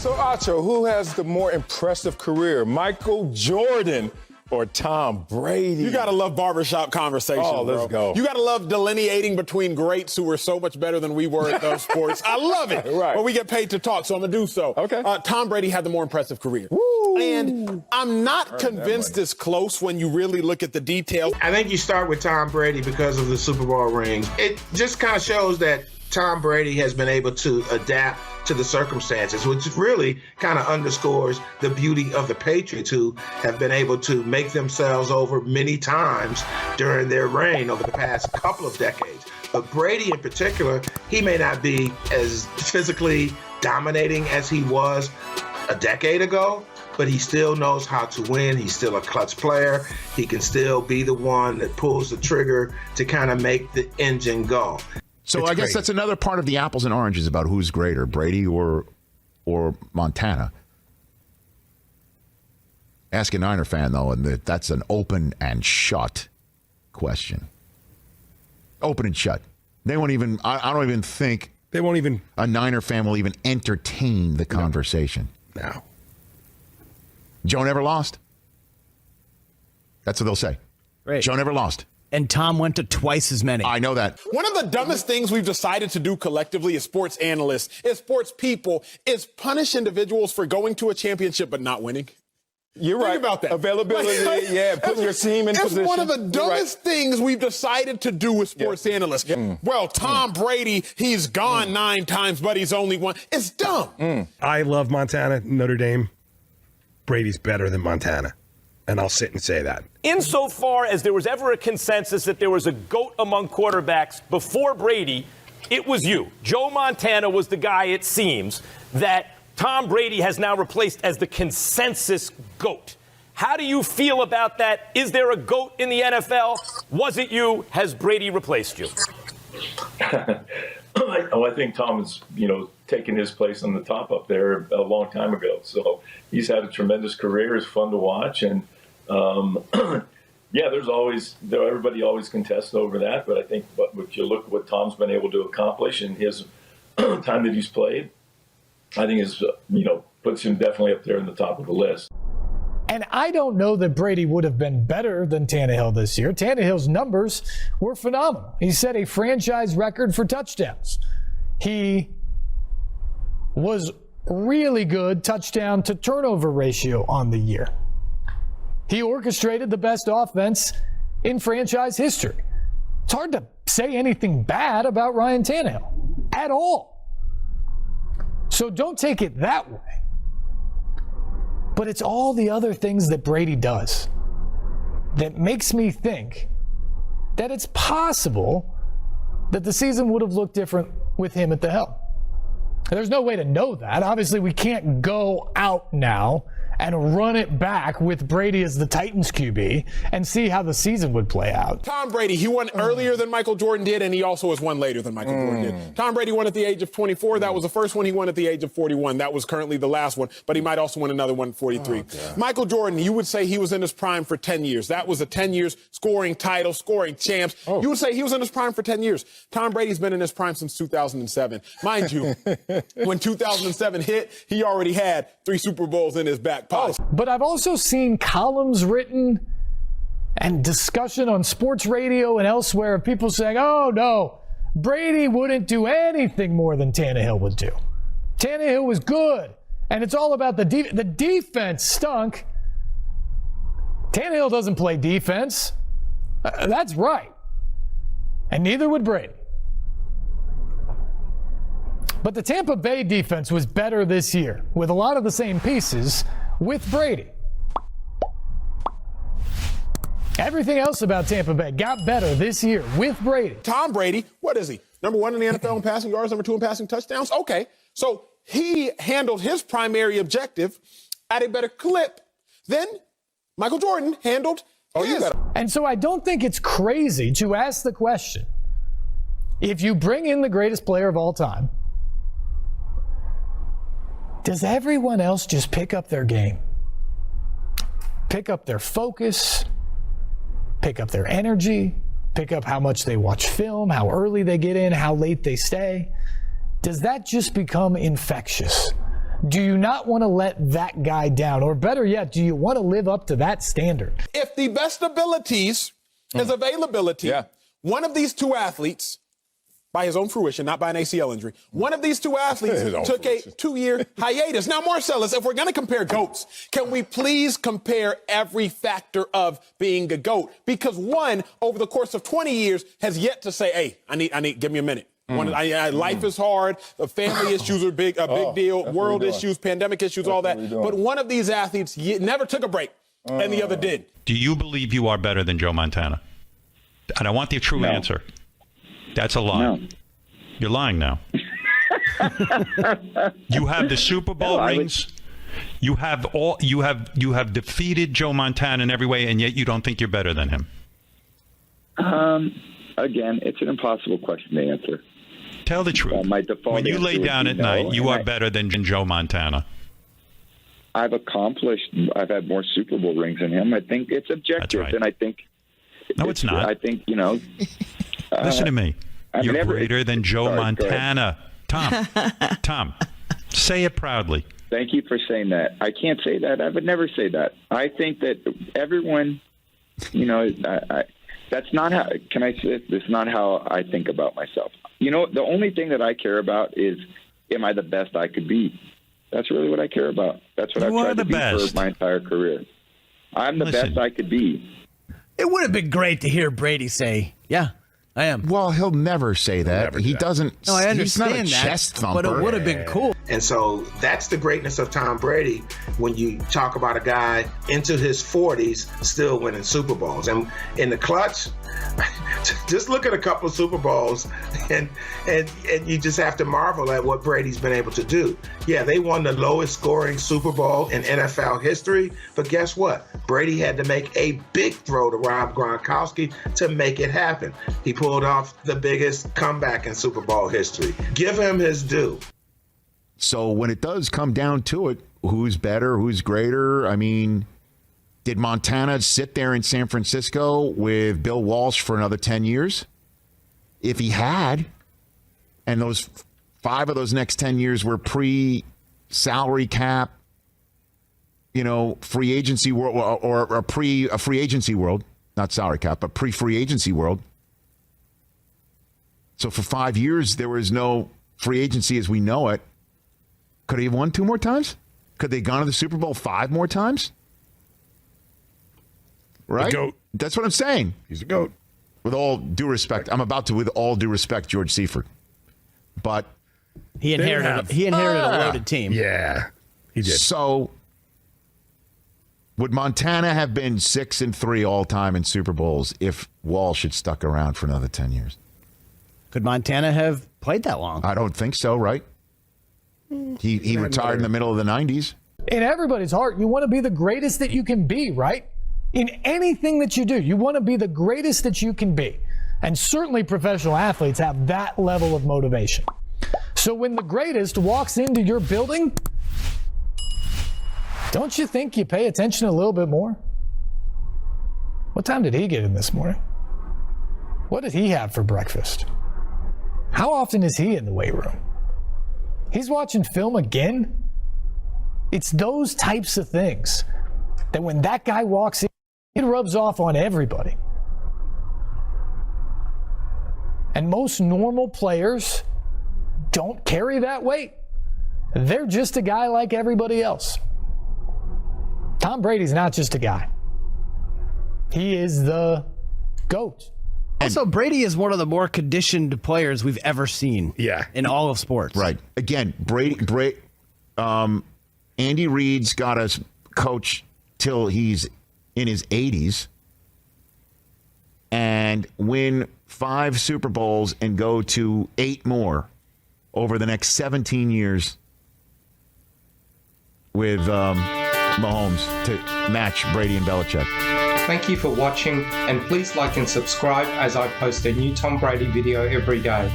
So, Acho, who has the more impressive career, Michael Jordan or Tom Brady? You got to love barbershop conversations, Oh, let's go. You got to love delineating between greats who were so much better than we were at those sports. I love it. Right. But we get paid to talk, so I'm going to do so. Okay. Tom Brady had the more impressive career. Woo. And I'm not convinced it's close when you really look at the details. I think you start with Tom Brady because of the Super Bowl rings. It just kind of shows that Tom Brady has been able to adapt to the circumstances, which really kind of underscores the beauty of the Patriots, who have been able to make themselves over many times during their reign over the past couple of decades. But Brady in particular, he may not be as physically dominating as he was a decade ago, but he still knows how to win. He's still a clutch player. He can still be the one that pulls the trigger to kind of make the engine go. So I guess that's another part of the apples and oranges about who's greater, Brady or Montana. Ask a Niner fan, though, and that's an open and shut question. Open and shut. They won't even, I don't even think they won't even, a Niner fan will even entertain the conversation. No. Joe never lost. That's what they'll say. Right. Joe never lost. And Tom went to twice as many. I know that. One of the dumbest things we've decided to do collectively as sports analysts, as sports people, is punish individuals for going to a championship but not winning. You're Think right. about that. Availability, yeah, putting your team in position. It's one of the dumbest things we've decided to do as sports analysts. Yeah. Well, Tom Brady, he's gone 9 times, but he's only won. It's dumb. I love Montana, Notre Dame. Brady's better than Montana. And I'll sit and say that. Insofar as there was ever a consensus that there was a GOAT among quarterbacks before Brady, it was you. Joe Montana was the guy, it seems, that Tom Brady has now replaced as the consensus GOAT. How do you feel about that? Is there a GOAT in the NFL? Was it you? Has Brady replaced you? Oh, I think Tom has, taken his place on the top up there a long time ago. So he's had a tremendous career. It's fun to watch. And, everybody always contests over that. But I think if you look at what Tom's been able to accomplish in his time that he's played, I think is, puts him definitely up there in the top of the list. And I don't know that Brady would have been better than Tannehill this year. Tannehill's numbers were phenomenal. He set a franchise record for touchdowns. He was really good touchdown to turnover ratio on the year. He orchestrated the best offense in franchise history. It's hard to say anything bad about Ryan Tannehill at all. So don't take it that way. But it's all the other things that Brady does that makes me think that it's possible that the season would have looked different with him at the helm. There's no way to know that. Obviously, we can't go out now and run it back with Brady as the Titans QB and see how the season would play out. Tom Brady, he won earlier than Michael Jordan did, and he also has won later than Michael Jordan did. Tom Brady won at the age of 24. That was the first one he won at the age of 41. That was currently the last one, but he might also win another one at 43. Michael Jordan, you would say he was in his prime for 10 years. That was a 10 years scoring titles, scoring champs. You would say he was in his prime for 10 years. Tom Brady's been in his prime since 2007. Mind you, when 2007 hit, he already had 3 Super Bowls in his back pocket. But I've also seen columns written and discussion on sports radio and elsewhere of people saying, oh, no, Brady wouldn't do anything more than Tannehill would do. Tannehill was good, and it's all about the defense stunk. Tannehill doesn't play defense. That's right. And neither would Brady. But the Tampa Bay defense was better this year with a lot of the same pieces with Brady. Everything else about Tampa Bay got better this year with Brady. Tom Brady, what is he? Number 1 in the NFL in passing yards, number 2 in passing touchdowns? Okay. So he handled his primary objective at a better clip than Michael Jordan handled his. And so I don't think it's crazy to ask the question, if you bring in the greatest player of all time, does everyone else just pick up their game? Pick up their focus, pick up their energy, pick up how much they watch film, how early they get in, how late they stay? Does that just become infectious? Do you not want to let that guy down? Or better yet, do you want to live up to that standard? If the best abilities is availability, one of these two athletes, by his own fruition, not by an ACL injury, one of these two athletes took a 2-year hiatus. Now, Marcellus, if we're going to compare GOATs, can we please compare every factor of being a GOAT? Because one, over the course of 20 years, has yet to say, hey, I need, give me a minute. Life is hard. The family issues are a big deal. World issues, pandemic issues, all that. But one of these athletes never took a break, and the other did. Do you believe you are better than Joe Montana? And I want the true answer. That's a lie. No. You're lying now. You have the Super Bowl rings. You have defeated Joe Montana in every way, and yet you don't think you're better than him. Again, it's an impossible question to answer. Tell the truth. My default when you lay down at night, you are better than Joe Montana. I've had more Super Bowl rings than him. I think it's objective, right. And I think no, it's not. I think Listen to me. You're greater than Joe Montana. Tom, say it proudly. Thank you for saying that. I can't say that. I would never say that. I think that everyone, that's not how. Can I say this? Is not how I think about myself. The only thing that I care about is, am I the best I could be? That's really what I care about. That's what I've tried to be for my entire career. I'm the best I could be. It would have been great to hear Brady say, yeah, I am. Well, he'll never say that. He doesn't. No, I understand he's not a chest thumper. But it would have been cool. And so that's the greatness of Tom Brady when you talk about a guy into his 40s still winning Super Bowls. And in the clutch, just look at a couple of Super Bowls and you just have to marvel at what Brady's been able to do. Yeah, they won the lowest scoring Super Bowl in NFL history, but guess what? Brady had to make a big throw to Rob Gronkowski to make it happen. He pulled off the biggest comeback in Super Bowl history. Give him his due. So when it does come down to it, who's better, who's greater? I mean, did Montana sit there in San Francisco with Bill Walsh for another 10 years? If he had, and those 5 of those next 10 years were pre-salary cap, free agency world or a free agency world, not salary cap, but pre-free agency world. So for 5 years, there was no free agency as we know it. Could he have won 2 more times? Could they have gone to the Super Bowl 5 more times? Right? The GOAT. That's what I'm saying. He's a GOAT. With all due respect, I'm about to, with all due respect, George Seifert. But he inherited a loaded team. Yeah, he did. So would Montana have been 6-3 all time in Super Bowls if Walsh had stuck around for another 10 years? Could Montana have played that long? I don't think so, right? He retired in the middle of the 90s. In everybody's heart, you want to be the greatest that you can be, right? In anything that you do, you want to be the greatest that you can be. And certainly professional athletes have that level of motivation. So when the greatest walks into your building, don't you think you pay attention a little bit more? What time did he get in this morning? What did he have for breakfast? How often is he in the weight room? He's watching film again? It's those types of things that when that guy walks in, it rubs off on everybody. And most normal players don't carry that weight. They're just a guy like everybody else. Tom Brady's not just a guy. He is the GOAT. Also, Brady is one of the more conditioned players we've ever seen. Yeah. In all of sports. Right. Again, Andy Reid's got us coach till he's in his 80s and win 5 Super Bowls and go to 8 more over the next 17 years with Mahomes to match Brady and Belichick. Thank you for watching, and please like and subscribe as I post a new Tom Brady video every day.